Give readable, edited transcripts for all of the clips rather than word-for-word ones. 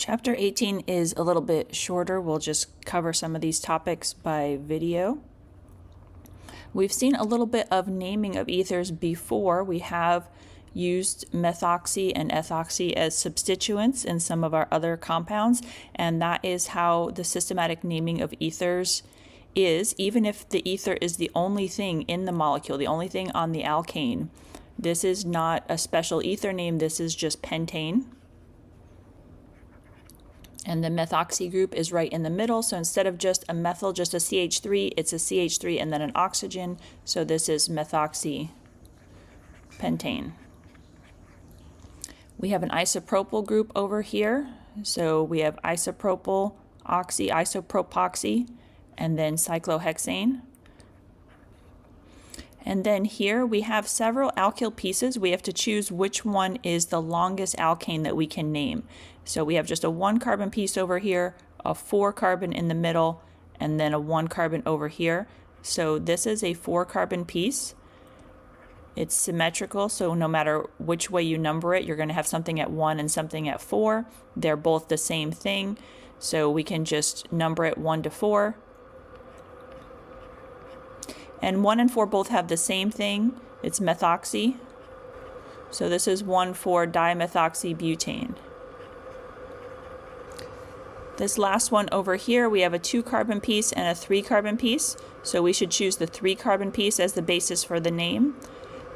Chapter 18 is a little bit shorter. We'll just cover some of these topics by video. We've seen a little bit of naming of ethers before. We have used methoxy and ethoxy as substituents in some of our other compounds, and that is how the systematic naming of ethers is, even if the ether is the only thing in the molecule, the only thing on the alkane. This is not a special ether name, this is just pentane. And the methoxy group is right in the middle, so instead of just a methyl, just a CH3, it's a CH3 and then an oxygen, so this is methoxy pentane. We have an isopropyl group over here, so we have isopropyl, oxy, isopropoxy, and then cyclohexane. And then here we have several alkyl pieces. We have to choose which one is the longest alkane that we can name. So we have just a 1 carbon piece over here, a 4 carbon in the middle, and then a 1 carbon over here. So this is a 4 carbon piece. It's symmetrical, so no matter which way you number it, you're going to have something at 1 and something at 4. They're both the same thing, so we can just number it 1 to 4. And 1 and 4 both have the same thing. It's methoxy. So this is 1,4-dimethoxybutane. This last one over here, we have a 2 carbon piece and a 3 carbon piece. So we should choose the 3 carbon piece as the basis for the name.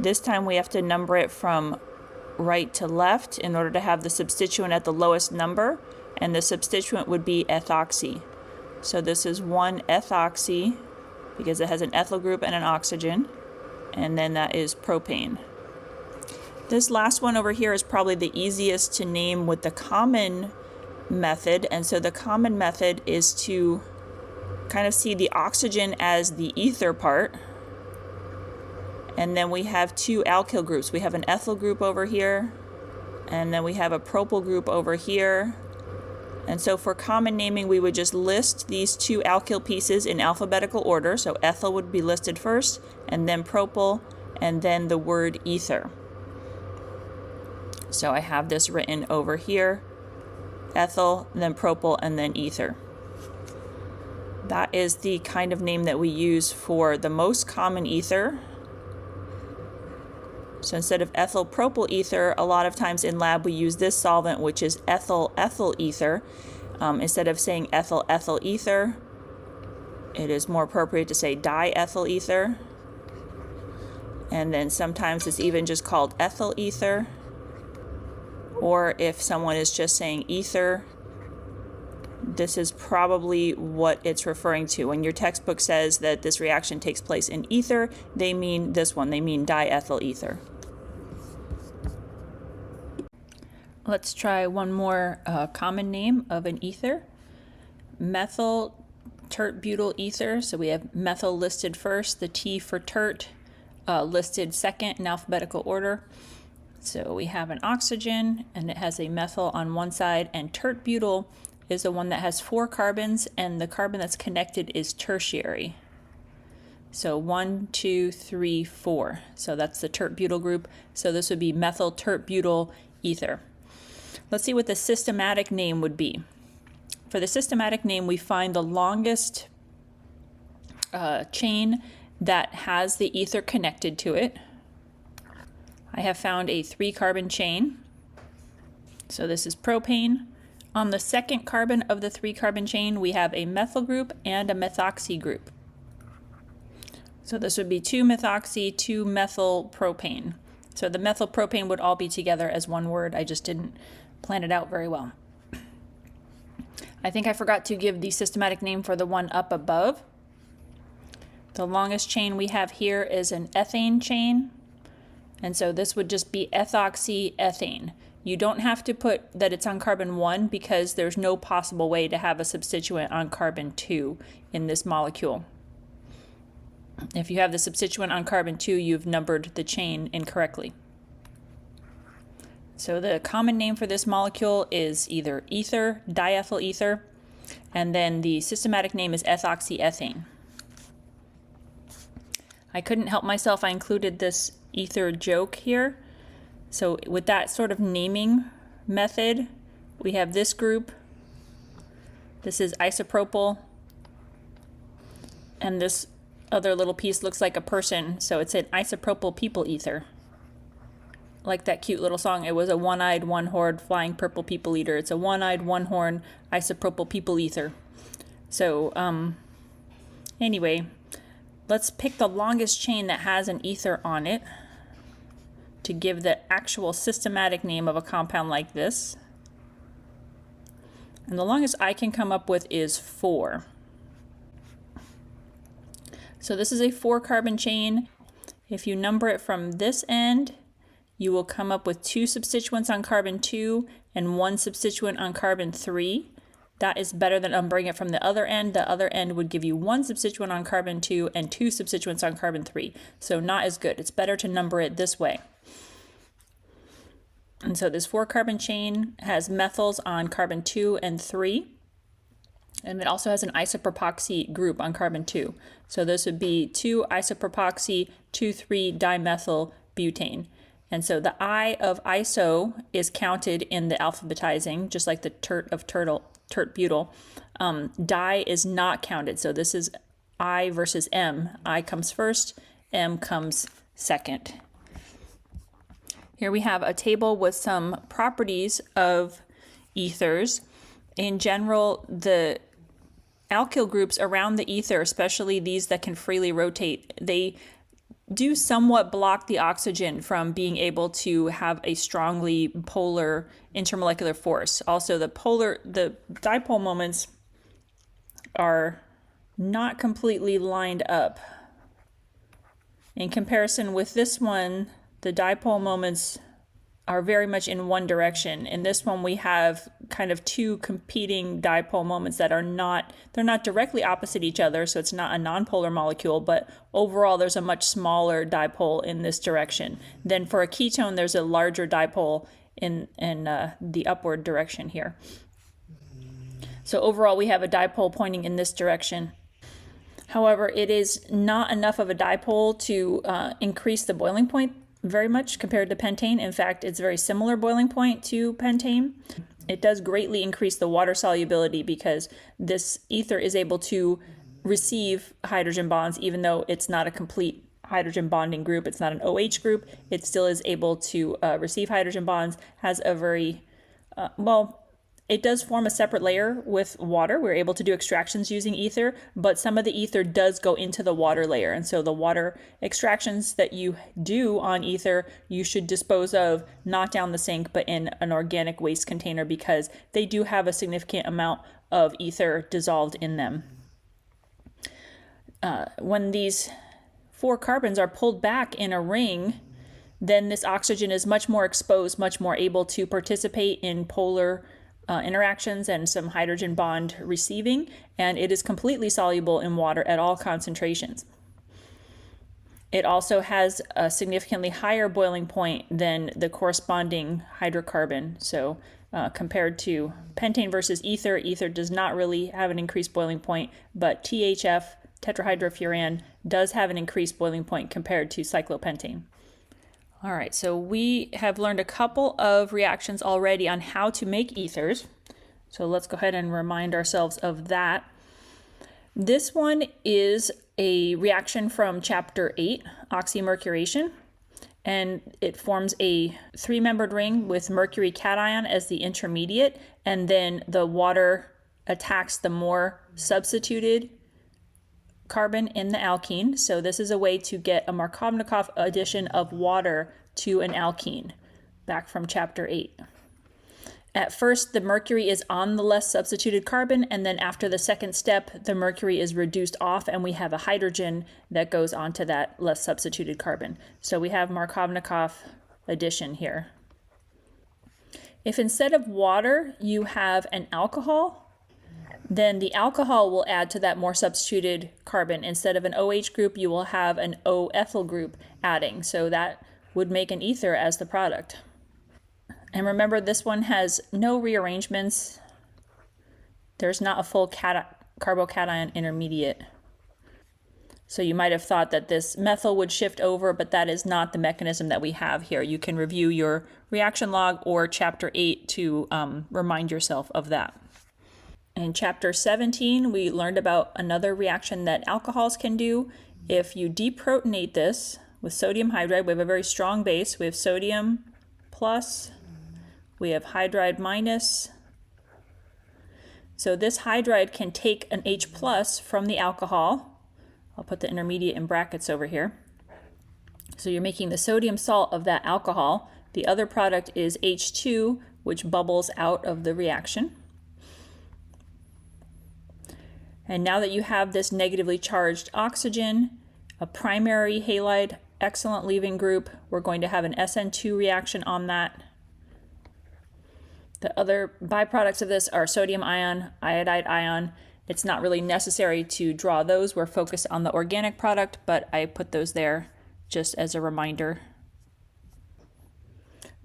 This time we have to number it from right to left in order to have the substituent at the lowest number. And the substituent would be ethoxy. So this is 1-ethoxy, because it has an ethyl group and an oxygen, and then that is propane. This last one over here is probably the easiest to name with the common method, and so the common method is to kind of see the oxygen as the ether part, and then we have 2 alkyl groups. We have an ethyl group over here, and then we have a propyl group over here. And so for common naming, we would just list these 2 alkyl pieces in alphabetical order. So ethyl would be listed first, and then propyl, and then the word ether. So I have this written over here, ethyl, then propyl, and then ether. That is the kind of name that we use for the most common ether. So instead of ethyl propyl ether, a lot of times in lab we use this solvent, which is ethyl ethyl ether. Instead of saying ethyl ethyl ether, it is more appropriate to say diethyl ether. And then sometimes it's even just called ethyl ether. Or if someone is just saying ether, this is probably what it's referring to. When your textbook says that this reaction takes place in ether, they mean this one, they mean diethyl ether. Let's try one more common name of an ether. Methyl tert butyl ether. So we have methyl listed first, the T for tert listed second in alphabetical order. So we have an oxygen and it has a methyl on one side, and tert butyl is the one that has 4 carbons, and the carbon that's connected is tertiary. So 1, 2, 3, 4. So that's the tert butyl group. So this would be methyl tert butyl ether. Let's see what the systematic name would be. For the systematic name, we find the longest chain that has the ether connected to it. I have found a 3 carbon chain. So this is propane. On the second carbon of the 3 carbon chain, we have a methyl group and a methoxy group. So this would be 2-methoxy, 2-methyl-propane. So the methyl-propane would all be together as one word. I just didn't plan it out very well. I think I forgot to give the systematic name for the one up above. The longest chain we have here is an ethane chain. And so this would just be ethoxyethane. You don't have to put that it's on carbon 1 because there's no possible way to have a substituent on carbon 2 in this molecule. If you have the substituent on carbon 2, you've numbered the chain incorrectly. So the common name for this molecule is either ether, diethyl ether, and then the systematic name is ethoxyethane. I couldn't help myself, I included this ether joke here. So with that sort of naming method, we have this group This is isopropyl, and this other little piece looks like a person, so it's an isopropyl people ether. Like that cute little song, it was a one-eyed, one-horned, flying purple people eater. It's a one-eyed, one-horned, isopropyl people ether. So, anyway, let's pick the longest chain that has an ether on it to give the actual systematic name of a compound like this. And the longest I can come up with is 4. So this is a 4-carbon chain. If you number it from this end, you will come up with 2 substituents on carbon 2 and 1 substituent on carbon 3. That is better than numbering it from the other end. The other end would give you 1 substituent on carbon 2 and 2 substituents on carbon 3. So not as good. It's better to number it this way. And so this 4-carbon chain has methyls on carbon 2 and 3. And it also has an isopropoxy group on carbon 2. So this would be 2-isopropoxy, 2,3-dimethyl butane. And so the I of iso is counted in the alphabetizing, just like the tert of tert-butyl. Di is not counted. So this is I versus M. I comes first, M comes second. Here we have a table with some properties of ethers. In general, the alkyl groups around the ether, especially these that can freely rotate, they do somewhat block the oxygen from being able to have a strongly polar intermolecular force. Also, the dipole moments are not completely lined up. In comparison with this one, the dipole moments are very much in one direction. In this one, we have kind of 2 competing dipole moments that are they're not directly opposite each other, so it's not a nonpolar molecule, but overall there's a much smaller dipole in this direction. Then for a ketone, there's a larger dipole in the upward direction here. So overall, we have a dipole pointing in this direction. However, it is not enough of a dipole to increase the boiling point very much compared to pentane. In fact, it's a very similar boiling point to pentane. It does greatly increase the water solubility because this ether is able to receive hydrogen bonds, even though it's not a complete hydrogen bonding group. It's not an OH group. It still is able to receive hydrogen bonds, has a very, it does form a separate layer with water. We're able to do extractions using ether, but some of the ether does go into the water layer. And so the water extractions that you do on ether, you should dispose of not down the sink, but in an organic waste container because they do have a significant amount of ether dissolved in them. When these 4 carbons are pulled back in a ring, then this oxygen is much more exposed, much more able to participate in polar interactions and some hydrogen bond receiving, and it is completely soluble in water at all concentrations. It also has a significantly higher boiling point than the corresponding hydrocarbon. So compared to pentane versus ether, ether does not really have an increased boiling point, but THF, tetrahydrofuran, does have an increased boiling point compared to cyclopentane. All right, so we have learned a couple of reactions already on how to make ethers. So let's go ahead and remind ourselves of that. This one is a reaction from chapter 8, oxymercuration, and it forms a 3-membered ring with mercury cation as the intermediate, and then the water attacks the more substituted carbon in the alkene. So this is a way to get a Markovnikov addition of water to an alkene, back from chapter 8. At first, the mercury is on the less substituted carbon, and then after the second step, the mercury is reduced off, and we have a hydrogen that goes onto that less substituted carbon. So we have Markovnikov addition here. If instead of water, you have an alcohol, then the alcohol will add to that more substituted carbon. Instead of an OH group, you will have an O-ethyl group adding. So that would make an ether as the product. And remember, this one has no rearrangements. There's not a full carbocation intermediate. So you might have thought that this methyl would shift over, but that is not the mechanism that we have here. You can review your reaction log or chapter 8 to remind yourself of that. In chapter 17, we learned about another reaction that alcohols can do. If you deprotonate this with sodium hydride, we have a very strong base. We have sodium plus, we have hydride minus. So this hydride can take an H plus from the alcohol. I'll put the intermediate in brackets over here. So you're making the sodium salt of that alcohol. The other product is H2, which bubbles out of the reaction. And now that you have this negatively charged oxygen, a primary halide, excellent leaving group, we're going to have an SN2 reaction on that. The other byproducts of this are sodium ion, iodide ion. It's not really necessary to draw those. We're focused on the organic product, but I put those there just as a reminder.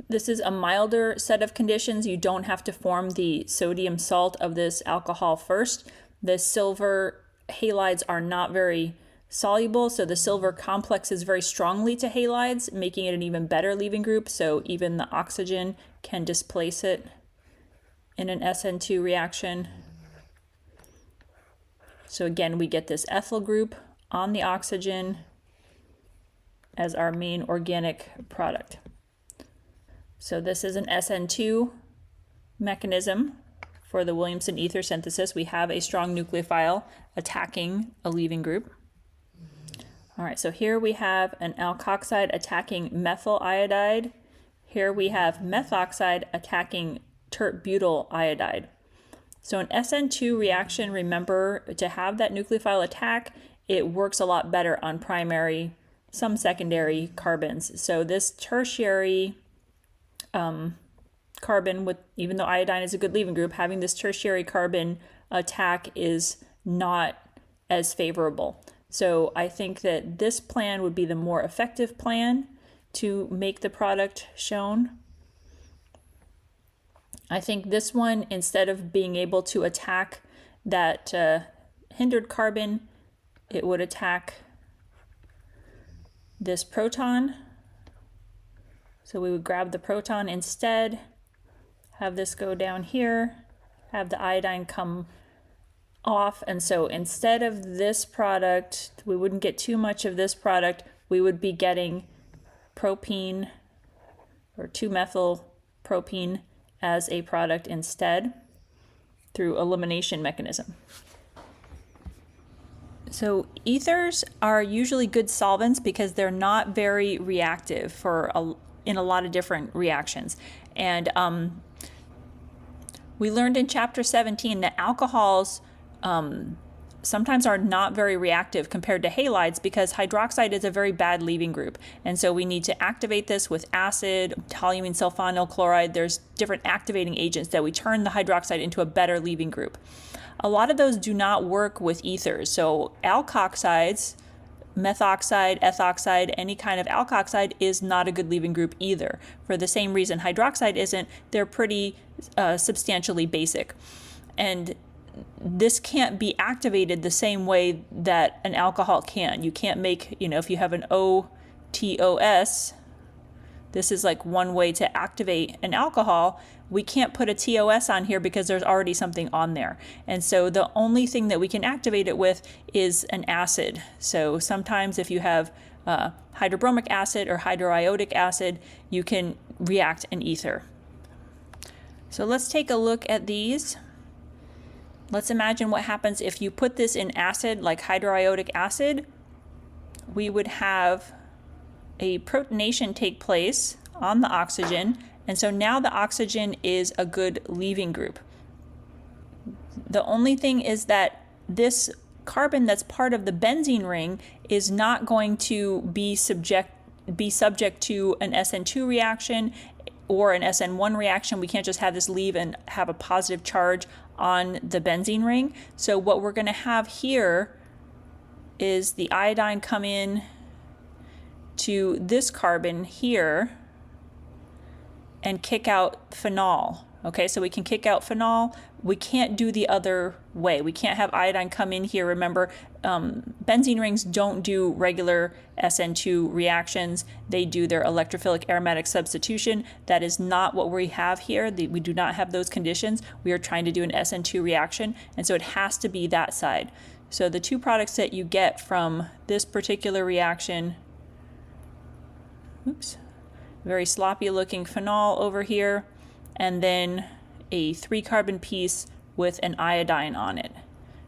This is a milder set of conditions. You don't have to form the sodium salt of this alcohol first. The silver halides are not very soluble, so the silver complexes very strongly to halides, making it an even better leaving group, so even the oxygen can displace it in an SN2 reaction. So again, we get this ethyl group on the oxygen as our main organic product. So this is an SN2 mechanism for the Williamson ether synthesis. We have a strong nucleophile attacking a leaving group. All right, so here we have an alkoxide attacking methyl iodide. Here we have methoxide attacking tert-butyl iodide. So an SN2 reaction, remember, to have that nucleophile attack, it works a lot better on primary, some secondary carbons. So this tertiary carbon, with even though iodine is a good leaving group, having this tertiary carbon attack is not as favorable. So I think that this plan would be the more effective plan to make the product shown. I think this one, instead of being able to attack that hindered carbon, it would attack this proton. So we would grab the proton instead, have this go down here, have the iodine come off. And so instead of this product, we wouldn't get too much of this product. We would be getting propene or 2-methyl propene as a product instead through elimination mechanism. So ethers are usually good solvents because they're not very reactive in a lot of different reactions. And we learned in chapter 17 that alcohols sometimes are not very reactive compared to halides because hydroxide is a very bad leaving group. And so we need to activate this with acid, toluene sulfonyl chloride. There's different activating agents that we turn the hydroxide into a better leaving group. A lot of those do not work with ethers. So alkoxides, methoxide, ethoxide, any kind of alkoxide is not a good leaving group either. For the same reason hydroxide isn't, they're pretty substantially basic. And this can't be activated the same way that an alcohol can. You can't make, if you have an OTOS, this is like one way to activate an alcohol. We can't put a TOS on here because there's already something on there. And so the only thing that we can activate it with is an acid. So sometimes if you have hydrobromic acid or hydroiodic acid, you can react an ether. So let's take a look at these. Let's imagine what happens if you put this in acid, like hydroiodic acid. We would have a protonation take place on the oxygen, and so now the oxygen is a good leaving group. The only thing is that this carbon that's part of the benzene ring is not going to be subject to an SN2 reaction or an SN1 reaction. We can't just have this leave and have a positive charge on the benzene ring. So what we're going to have here is the iodine come in to this carbon here and kick out phenol Okay, so we can kick out phenol. We can't do the other way. We can't have iodine come in here. Remember, benzene rings don't do regular SN2 reactions. They do their electrophilic aromatic substitution. That is not what we have here. We do not have those conditions. We are trying to do an SN2 reaction, and so it has to be that side. So the two products that you get from this particular reaction, oops, very sloppy looking phenol over here, and then a 3-carbon piece with an iodine on it.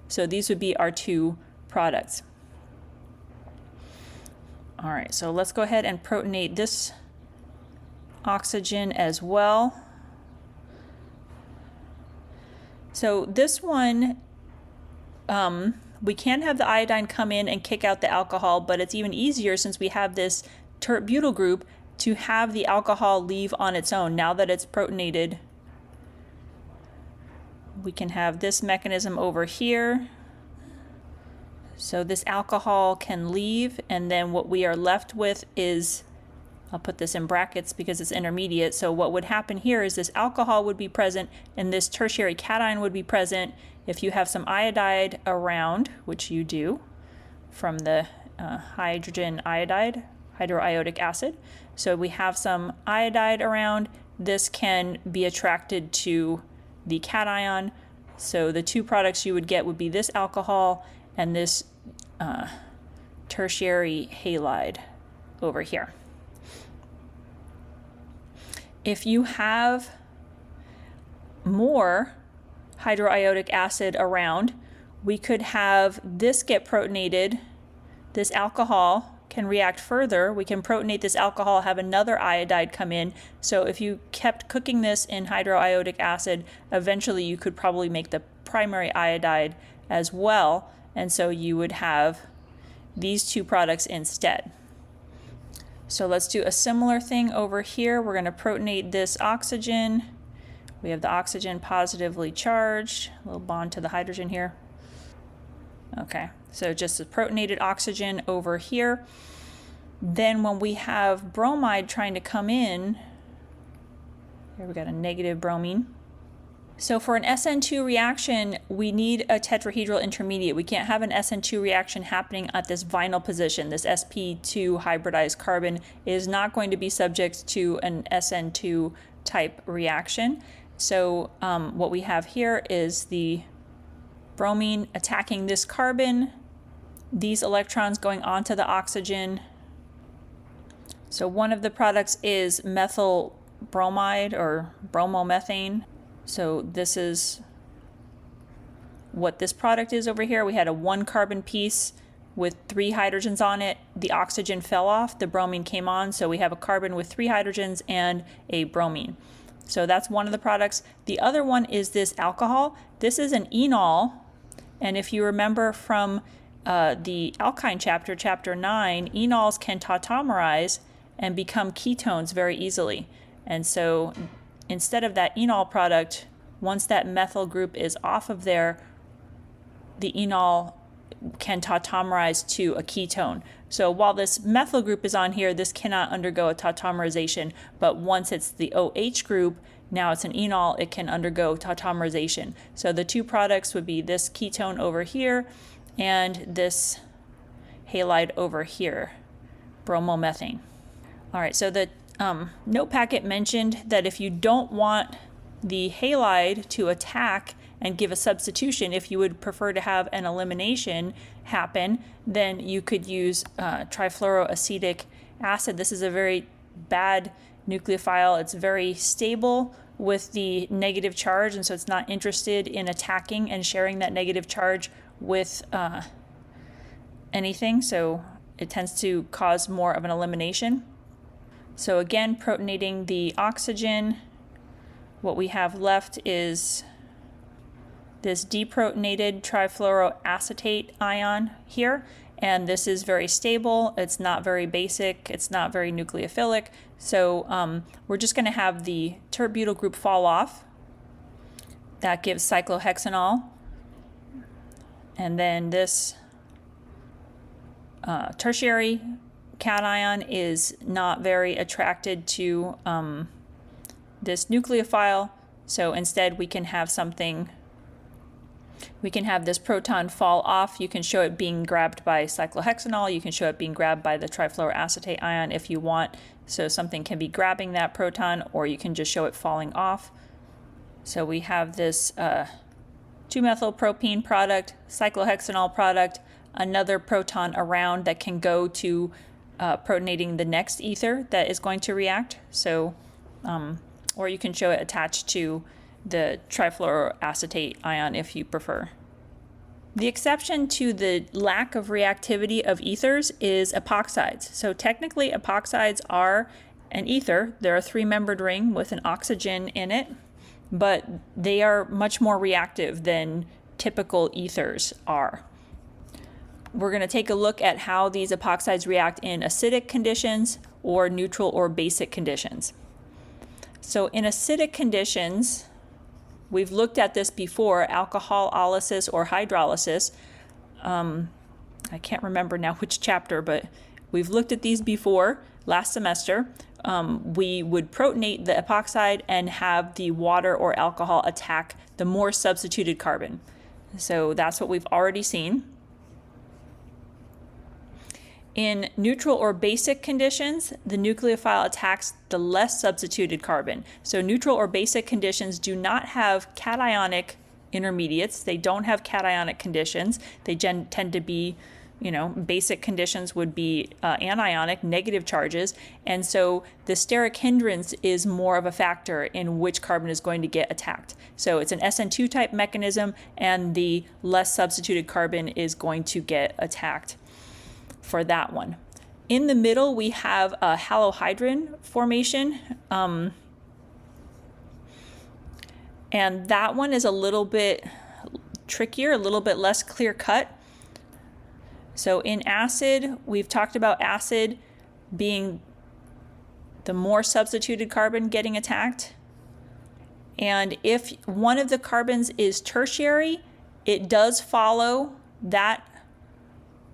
So these would be our two products. All right, so let's go ahead and protonate this oxygen as well. So this one, we can have the iodine come in and kick out the alcohol, but it's even easier since we have this tert-butyl group to have the alcohol leave on its own. Now that it's protonated, we can have this mechanism over here. So this alcohol can leave, and then what we are left with is, I'll put this in brackets because it's intermediate. So what would happen here is this alcohol would be present and this tertiary cation would be present. If you have some iodide around, which you do from the hydrogen iodide, hydroiodic acid. So we have some iodide around. This can be attracted to the cation. So the two products you would get would be this alcohol and this tertiary halide over here. If you have more hydroiodic acid around, we could have this get protonated. This alcohol can react further. We can protonate this alcohol, have another iodide come in. So if you kept cooking this in hydroiodic acid, eventually you could probably make the primary iodide as well. And so you would have these two products instead. So let's do a similar thing over here. We're going to protonate this oxygen. We have the oxygen positively charged, a little bond to the hydrogen here. Okay, so just the protonated oxygen over here. Then when we have bromide trying to come in, here we got a negative bromine. So for an SN2 reaction, we need a tetrahedral intermediate. We can't have an SN2 reaction happening at this vinyl position. This sp2 hybridized carbon is not going to be subject to an SN2 type reaction. So what we have here is the bromine attacking this carbon, these electrons going onto the oxygen. So one of the products is methyl bromide or bromomethane. So this is what this product is over here. We had a 1-carbon piece with 3 hydrogens on it. The oxygen fell off, the bromine came on, so we have a carbon with 3 hydrogens and a bromine. So that's one of the products. The other one is this alcohol. This is an enol, and if you remember from the alkyne chapter, chapter 9, enols can tautomerize and become ketones very easily. And so instead of that enol product, once that methyl group is off of there, the enol can tautomerize to a ketone. So while this methyl group is on here, this cannot undergo a tautomerization, but once it's the OH group, now it's an enol, it can undergo tautomerization. So the two products would be this ketone over here and this halide over here, bromomethane. All right, so the note packet mentioned that if you don't want the halide to attack and give a substitution, if you would prefer to have an elimination happen, then you could use trifluoroacetic acid. This is a very bad nucleophile. It's very stable with the negative charge, and so it's not interested in attacking and sharing that negative charge with anything, so it tends to cause more of an elimination. So again, protonating the oxygen, what we have left is this deprotonated trifluoroacetate ion here, and this is very stable. It's not very basic. It's not very nucleophilic. So we're just going to have the tert-butyl group fall off. That gives cyclohexanol. And then this tertiary cation is not very attracted to this nucleophile. So instead we can have this proton fall off. You can show it being grabbed by cyclohexanol. You can show it being grabbed by the trifluoroacetate ion if you want. So something can be grabbing that proton, or you can just show it falling off. So we have this 2-methylpropene product, cyclohexanol product, another proton around that can go to protonating the next ether that is going to react. So, or you can show it attached to the trifluoroacetate ion if you prefer. The exception to the lack of reactivity of ethers is epoxides. So technically epoxides are an ether. They're a 3-membered ring with an oxygen in it, but they are much more reactive than typical ethers are. We're going to take a look at how these epoxides react in acidic conditions or neutral or basic conditions. So in acidic conditions, we've looked at this before, alcoholysis or hydrolysis. I can't remember now which chapter, but we've looked at these before last semester. We would protonate the epoxide and have the water or alcohol attack the more substituted carbon. So that's what we've already seen. In neutral or basic conditions, the nucleophile attacks the less substituted carbon. So neutral or basic conditions do not have cationic intermediates. They don't have cationic conditions. They tend to be, basic conditions would be anionic, negative charges. And so the steric hindrance is more of a factor in which carbon is going to get attacked. So it's an SN2 type mechanism, and the less substituted carbon is going to get attacked for that one. In the middle, we have a halohydrin formation. And that one is a little bit trickier, a little bit less clear cut. So in acid, we've talked about acid being the more substituted carbon getting attacked. And if one of the carbons is tertiary, it does follow that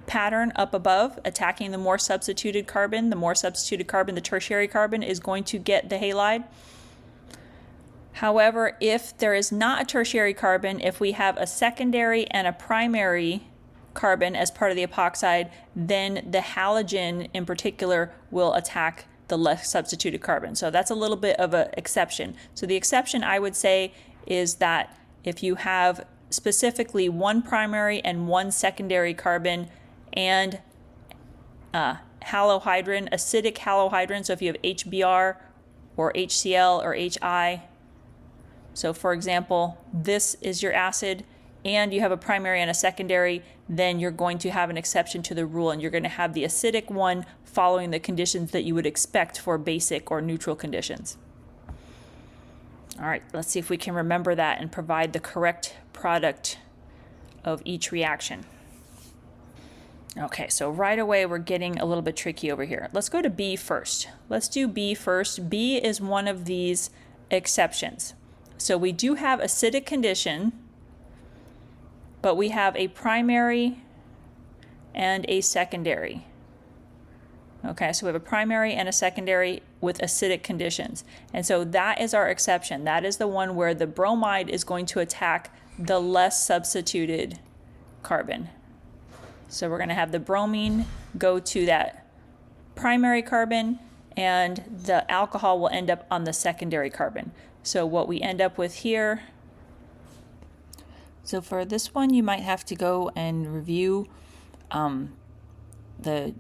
pattern up above, attacking the more substituted carbon. The more substituted carbon, the tertiary carbon, is going to get the halide. However, if there is not a tertiary carbon, if we have a secondary and a primary carbon as part of the epoxide, then the halogen in particular will attack the less substituted carbon. So that's a little bit of an exception. So the exception, I would say, is that if you have specifically one primary and one secondary carbon and halohydrin, acidic halohydrin, so if you have HBr or HCl or HI, so for example, this is your acid and you have a primary and a secondary, then you're going to have an exception to the rule, and you're going to have the acidic one following the conditions that you would expect for basic or neutral conditions. All right, let's see if we can remember that and provide the correct product of each reaction. Okay, so right away we're getting a little bit tricky over here. Let's go to B first. Let's do B first. B is one of these exceptions. So we do have acidic condition, but we have a primary and a secondary. Okay, so we have a primary and a secondary with acidic conditions. And so that is our exception. That is the one where the bromide is going to attack the less substituted carbon. So we're going to have the bromine go to that primary carbon, and the alcohol will end up on the secondary carbon. So what we end up with here, so for this one you might have to go and review the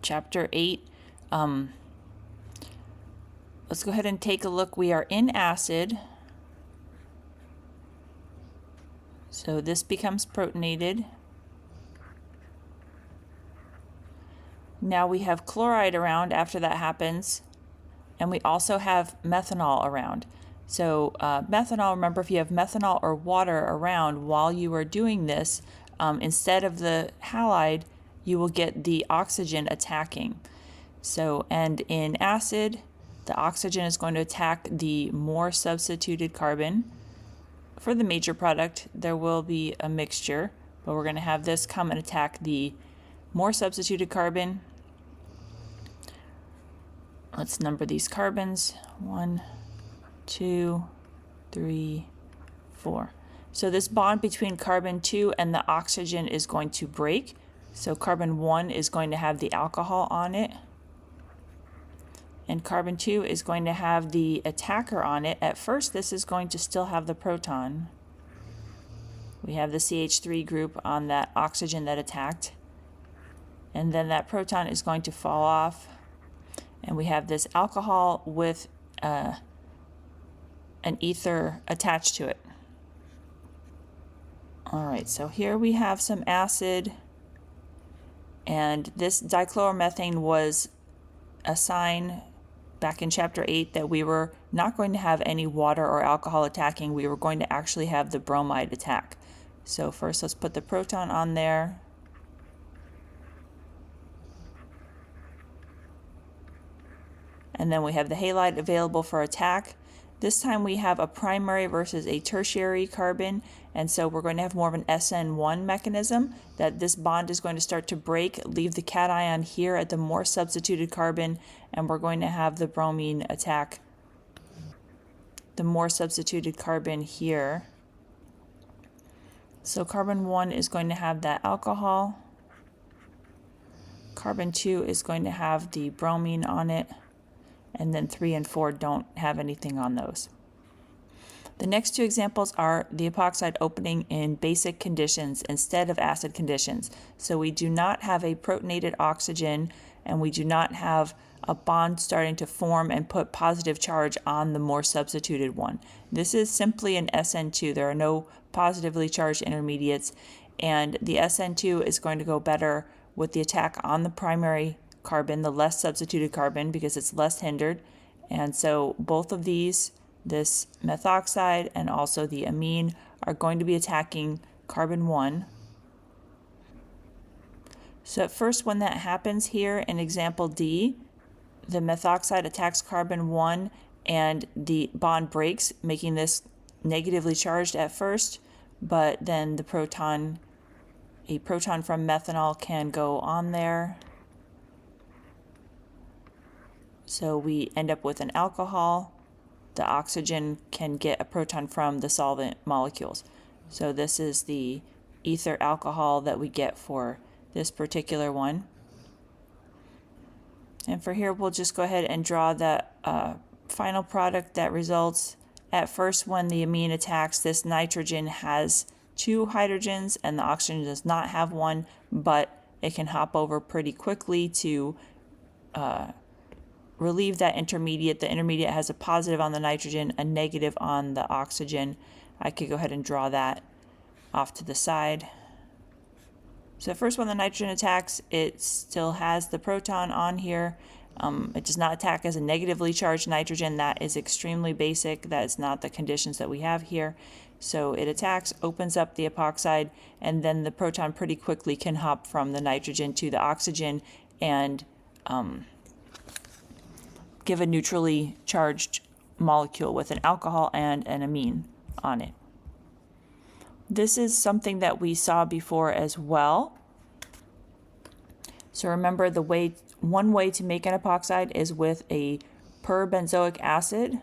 chapter 8. Let's go ahead and take a look. We are in acid. So this becomes protonated. Now we have chloride around after that happens, and we also have methanol around. So methanol, remember, if you have methanol or water around while you are doing this, instead of the halide, you will get the oxygen attacking. So, and in acid, the oxygen is going to attack the more substituted carbon. For the major product, there will be a mixture, but we're going to have this come and attack the more substituted carbon. Let's number these carbons. 1, 2, 3, 4. So this bond between carbon 2 and the oxygen is going to break. So carbon 1 is going to have the alcohol on it, and carbon 2 is going to have the attacker on it. At first, this is going to still have the proton. We have the CH3 group on that oxygen that attacked, and then that proton is going to fall off, and we have this alcohol with an ether attached to it. All right, so here we have some acid, and this dichloromethane was a sign back in chapter 8 that we were not going to have any water or alcohol attacking. We were going to actually have the bromide attack. So first let's put the proton on there. And then we have the halide available for attack. This time we have a primary versus a tertiary carbon, and so we're going to have more of an SN1 mechanism, that this bond is going to start to break, leave the cation here at the more substituted carbon, and we're going to have the bromine attack the more substituted carbon here. So carbon 1 is going to have that alcohol. Carbon 2 is going to have the bromine on it. And then 3 and 4 don't have anything on those. The next two examples are the epoxide opening in basic conditions instead of acid conditions. So we do not have a protonated oxygen, and we do not have a bond starting to form and put positive charge on the more substituted one. This is simply an SN2. There are no positively charged intermediates, and the SN2 is going to go better with the attack on the primary carbon, the less substituted carbon, because it's less hindered. And so both of these, this methoxide and also the amine, are going to be attacking carbon 1. So at first, when that happens here in example D, the methoxide attacks carbon 1 and the bond breaks, making this negatively charged at first, but then the proton, a proton from methanol, can go on there. So we end up with an alcohol. The oxygen can get a proton from the solvent molecules. So this is the ether alcohol that we get for this particular one. And for here, we'll just go ahead and draw the final product that results. At first, when the amine attacks, this nitrogen has 2 hydrogens and the oxygen does not have one, but it can hop over pretty quickly to relieve that intermediate. The intermediate has a positive on the nitrogen, a negative on the oxygen. I could go ahead and draw that off to the side. So first, when the nitrogen attacks, it still has the proton on here. It does not attack as a negatively charged nitrogen. That is extremely basic. That is not the conditions that we have here. So it attacks, opens up the epoxide, and then the proton pretty quickly can hop from the nitrogen to the oxygen and give a neutrally charged molecule with an alcohol and an amine on it. This is something that we saw before as well. So remember, one way to make an epoxide is with a perbenzoic acid.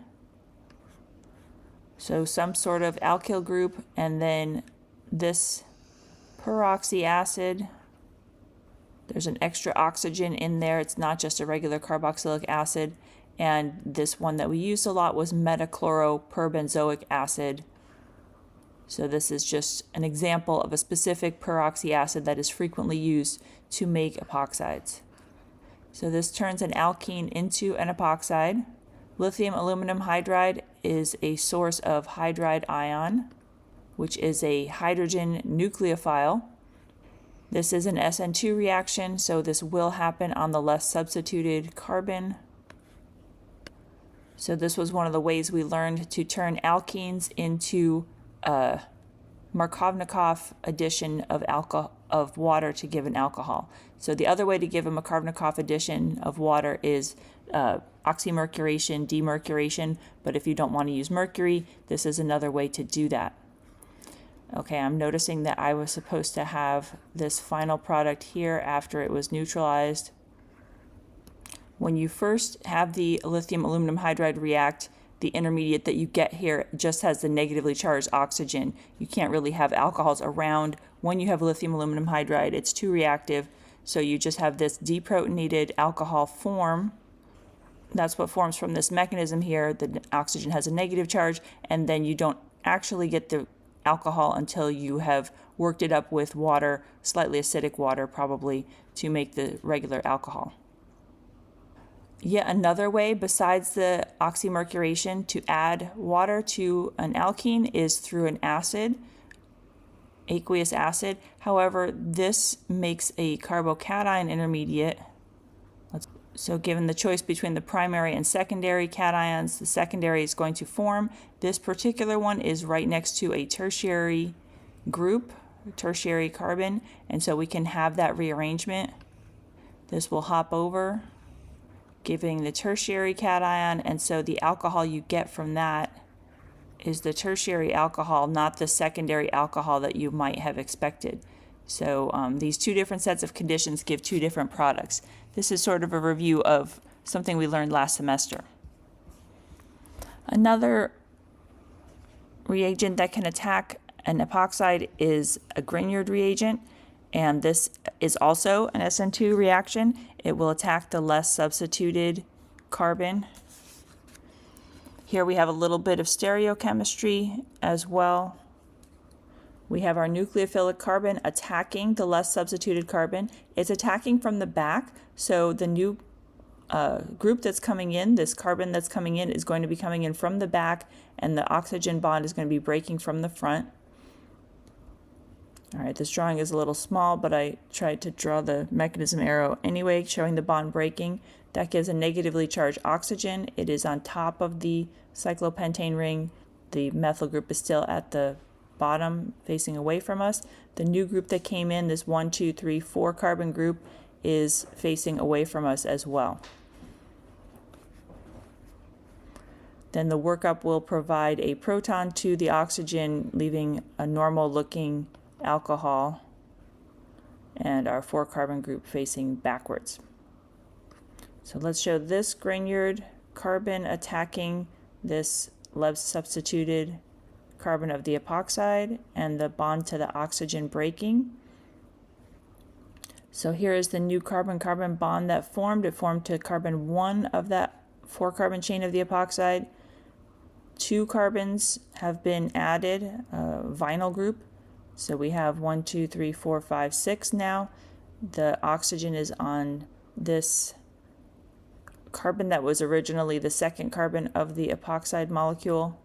So some sort of alkyl group, and then this peroxy acid. There's an extra oxygen in there. It's not just a regular carboxylic acid. And this one that we used a lot was metachloroperbenzoic acid. So this is just an example of a specific peroxy acid that is frequently used to make epoxides. So this turns an alkene into an epoxide. Lithium aluminum hydride is a source of hydride ion, which is a hydrogen nucleophile. This is an SN2 reaction, so this will happen on the less substituted carbon. So this was one of the ways we learned to turn alkenes into a Markovnikov addition of water to give an alcohol. So the other way to give a Markovnikov addition of water is oxymercuration, demercuration, but if you don't want to use mercury, this is another way to do that. Okay, I'm noticing that I was supposed to have this final product here after it was neutralized. When you first have the lithium aluminum hydride react, the intermediate that you get here just has the negatively charged oxygen. You can't really have alcohols around when you have lithium aluminum hydride. It's too reactive. So you just have this deprotonated alcohol form. That's what forms from this mechanism here. The oxygen has a negative charge, and then you don't actually get the alcohol until you have worked it up with water, slightly acidic water probably, to make the regular alcohol. Yet another way besides the oxymercuration to add water to an alkene is through an acid, aqueous acid. However, this makes a carbocation intermediate. So given the choice between the primary and secondary cations, the secondary is going to form. This particular one is right next to a tertiary group, tertiary carbon, and so we can have that rearrangement. This will hop over, giving the tertiary cation, and so the alcohol you get from that is the tertiary alcohol, not the secondary alcohol that you might have expected. So these two different sets of conditions give two different products. This is sort of a review of something we learned last semester. Another reagent that can attack an epoxide is a Grignard reagent, and this is also an SN2 reaction. It will attack the less substituted carbon. Here we have a little bit of stereochemistry as well. We have our nucleophilic carbon attacking the less substituted carbon. It's attacking from the back, so the new group that's coming in, this carbon that's coming in, is going to be coming in from the back, and the oxygen bond is going to be breaking from the front. All right, this drawing is a little small, but I tried to draw the mechanism arrow anyway, showing the bond breaking. That gives a negatively charged oxygen. It is on top of the cyclopentane ring. The methyl group is still at the bottom, facing away from us. The new group that came in, this 1, 2, 3, 4 carbon group, is facing away from us as well. Then the workup will provide a proton to the oxygen, leaving a normal looking alcohol, and our 4 carbon group facing backwards. So let's show this Grignard carbon attacking this less substituted carbon of the epoxide and the bond to the oxygen breaking. So here is the new carbon-carbon bond that formed. It formed to carbon 1 of that 4 carbon chain of the epoxide. 2 carbons have been added, vinyl group. So we have 1, 2, 3, 4, 5, 6 now. The oxygen is on this carbon that was originally the second carbon of the epoxide molecule.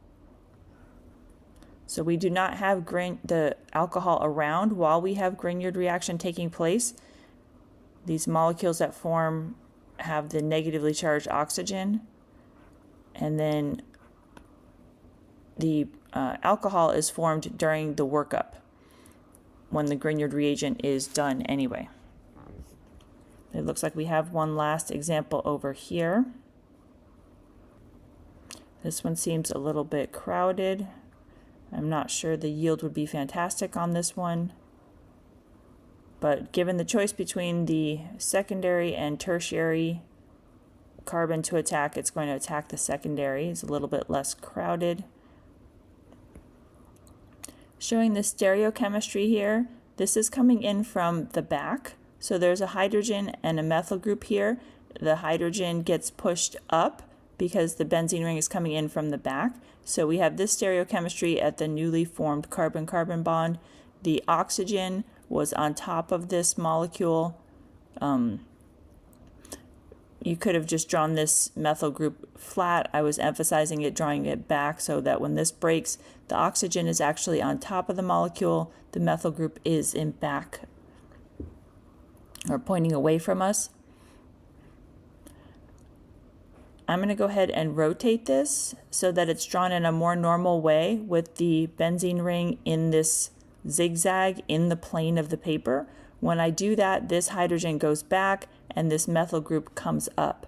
So we do not have the alcohol around while we have Grignard reaction taking place. These molecules that form have the negatively charged oxygen, and then the alcohol is formed during the workup when the Grignard reagent is done anyway. It looks like we have one last example over here. This one seems a little bit crowded. I'm not sure the yield would be fantastic on this one, but given the choice between the secondary and tertiary carbon to attack, it's going to attack the secondary. It's a little bit less crowded. Showing the stereochemistry here, this is coming in from the back. So there's a hydrogen and a methyl group here. The hydrogen gets pushed up because the benzene ring is coming in from the back. So we have this stereochemistry at the newly formed carbon-carbon bond. The oxygen was on top of this molecule. You could have just drawn this methyl group flat. I was emphasizing it, drawing it back so that when this breaks, the oxygen is actually on top of the molecule. The methyl group is in back, or pointing away from us. I'm going to go ahead and rotate this so that it's drawn in a more normal way with the benzene ring in this zigzag in the plane of the paper. When I do that, this hydrogen goes back and this methyl group comes up.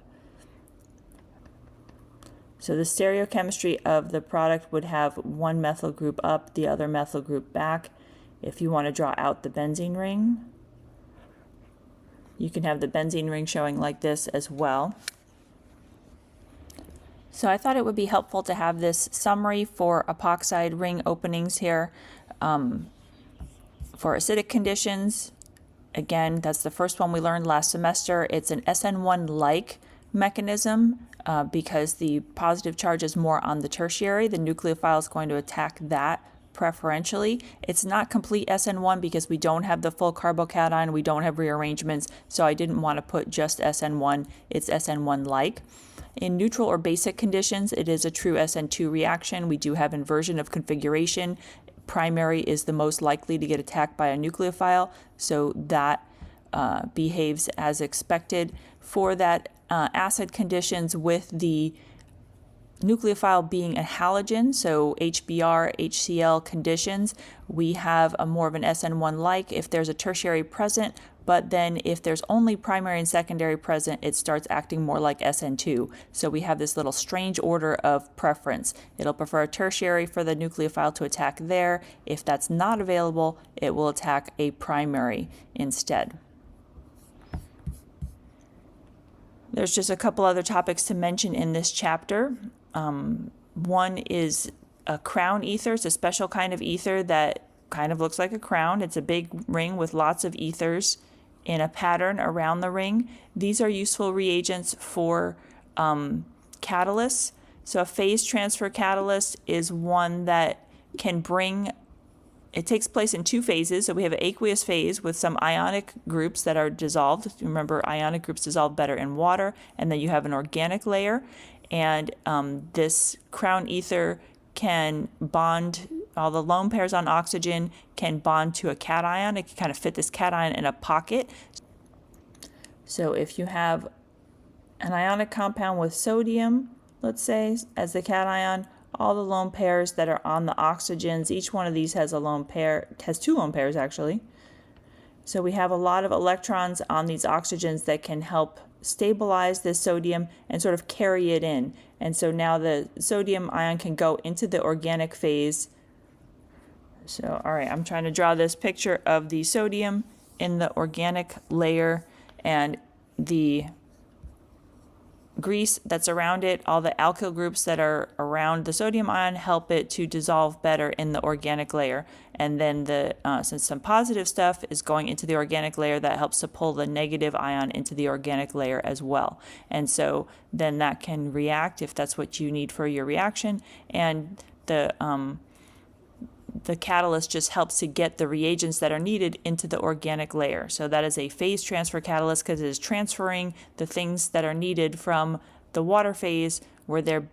So the stereochemistry of the product would have one methyl group up, the other methyl group back. If you want to draw out the benzene ring, you can have the benzene ring showing like this as well. So I thought it would be helpful to have this summary for epoxide ring openings here. For acidic conditions, again, that's the first one we learned last semester. It's an SN1-like mechanism because the positive charge is more on the tertiary. The nucleophile is going to attack that preferentially. It's not complete SN1 because we don't have the full carbocation, we don't have rearrangements, so I didn't want to put just SN1. It's SN1-like. In neutral or basic conditions, it is a true SN2 reaction. We do have inversion of configuration. Primary is the most likely to get attacked by a nucleophile, so that behaves as expected. For that acid conditions with the nucleophile being a halogen, so HBr, HCl conditions, we have a more of an SN1-like if there's a tertiary present, but then if there's only primary and secondary present, it starts acting more like SN2. So we have this little strange order of preference. It'll prefer a tertiary for the nucleophile to attack there. If that's not available, it will attack a primary instead. There's just a couple other topics to mention in this chapter. One is a crown ether. It's a special kind of ether that kind of looks like a crown. It's a big ring with lots of ethers in a pattern around the ring. These are useful reagents for catalysts. So a phase transfer catalyst is one that can bring, it takes place in two phases. So we have an aqueous phase with some ionic groups that are dissolved. Remember, ionic groups dissolve better in water. And then you have an organic layer. And this crown ether can bond, all the lone pairs on oxygen can bond to a cation. It can kind of fit this cation in a pocket. So if you have an ionic compound with sodium, let's say, as the cation, all the lone pairs that are on the oxygens, each one of these has a lone pair, has two lone pairs actually. So we have a lot of electrons on these oxygens that can help stabilize this sodium and sort of carry it in. And so now the sodium ion can go into the organic phase. So, all right, I'm trying to draw this picture of the sodium in the organic layer and the grease that's around it, all the alkyl groups that are around the sodium ion help it to dissolve better in the organic layer. And then since some positive stuff is going into the organic layer, that helps to pull the negative ion into the organic layer as well. And so then that can react if that's what you need for your reaction. And the catalyst just helps to get the reagents that are needed into the organic layer. So that is a phase transfer catalyst because it is transferring the things that are needed from the water phase where they're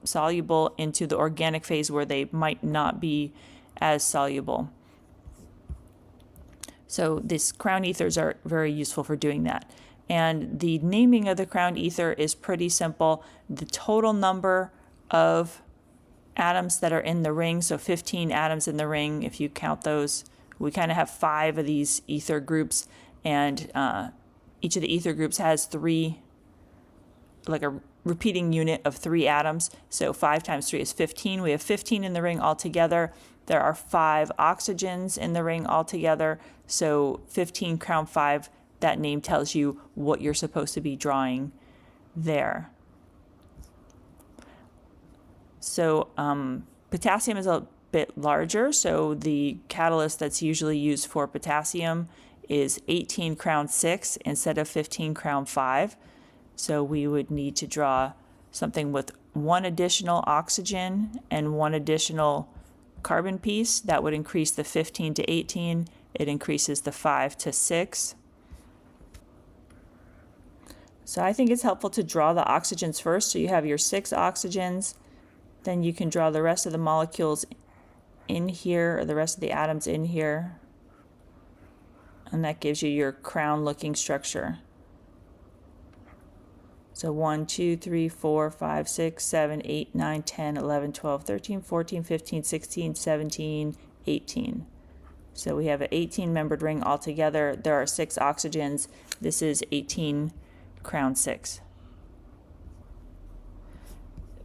soluble into the organic phase where they might not be as soluble. So these crown ethers are very useful for doing that. And the naming of the crown ether is pretty simple. The total number of atoms that are in the ring, so 15 atoms in the ring, if you count those, we kind of have 5 of these ether groups, and each of the ether groups has 3, like a repeating unit of 3 atoms, so 5 times 3 is 15. We have 15 in the ring altogether. There are 5 oxygens in the ring altogether, so 15 crown 5, that name tells you what you're supposed to be drawing there. So potassium is a bit larger, so the catalyst that's usually used for potassium is 18 crown 6 instead of 15 crown 5. So we would need to draw something with 1 additional oxygen and 1 additional carbon piece. That would increase the 15 to 18. It increases the 5 to 6. So I think it's helpful to draw the oxygens first. So you have your 6 oxygens. Then you can draw the rest of the molecules in here, or the rest of the atoms in here. And that gives you your crown-looking structure. So 1, 2, 3, 4, 5, 6, 7, 8, 9, 10, 11, 12, 13, 14, 15, 16, 17, 18. So we have an 18-membered ring altogether. There are 6 oxygens. This is 18 crown 6.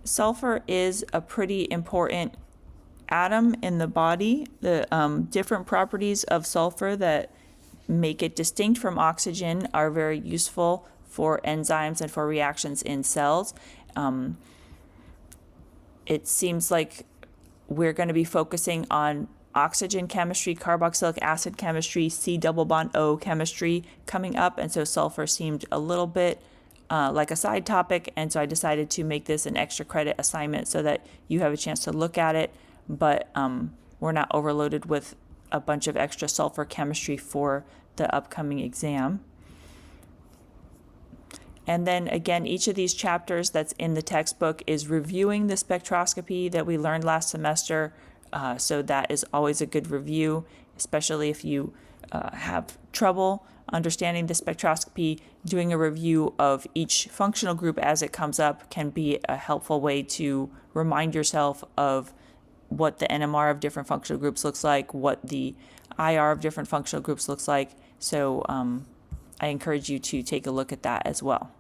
Sulfur is a pretty important atom in the body. The different properties of sulfur that make it distinct from oxygen are very useful for enzymes and for reactions in cells. it seems like we're going to be focusing on oxygen chemistry, carboxylic acid chemistry, C double bond O chemistry coming up. And so sulfur seemed a little bit like a side topic. And so I decided to make this an extra credit assignment so that you have a chance to look at it. But we're not overloaded with a bunch of extra sulfur chemistry for the upcoming exam. And then again, each of these chapters that's in the textbook is reviewing the spectroscopy that we learned last semester. So that is always a good review, especially if you have trouble understanding the spectroscopy. Doing a review of each functional group as it comes up can be a helpful way to remind yourself of what the NMR of different functional groups looks like, what the IR of different functional groups looks like. So I encourage you to take a look at that as well.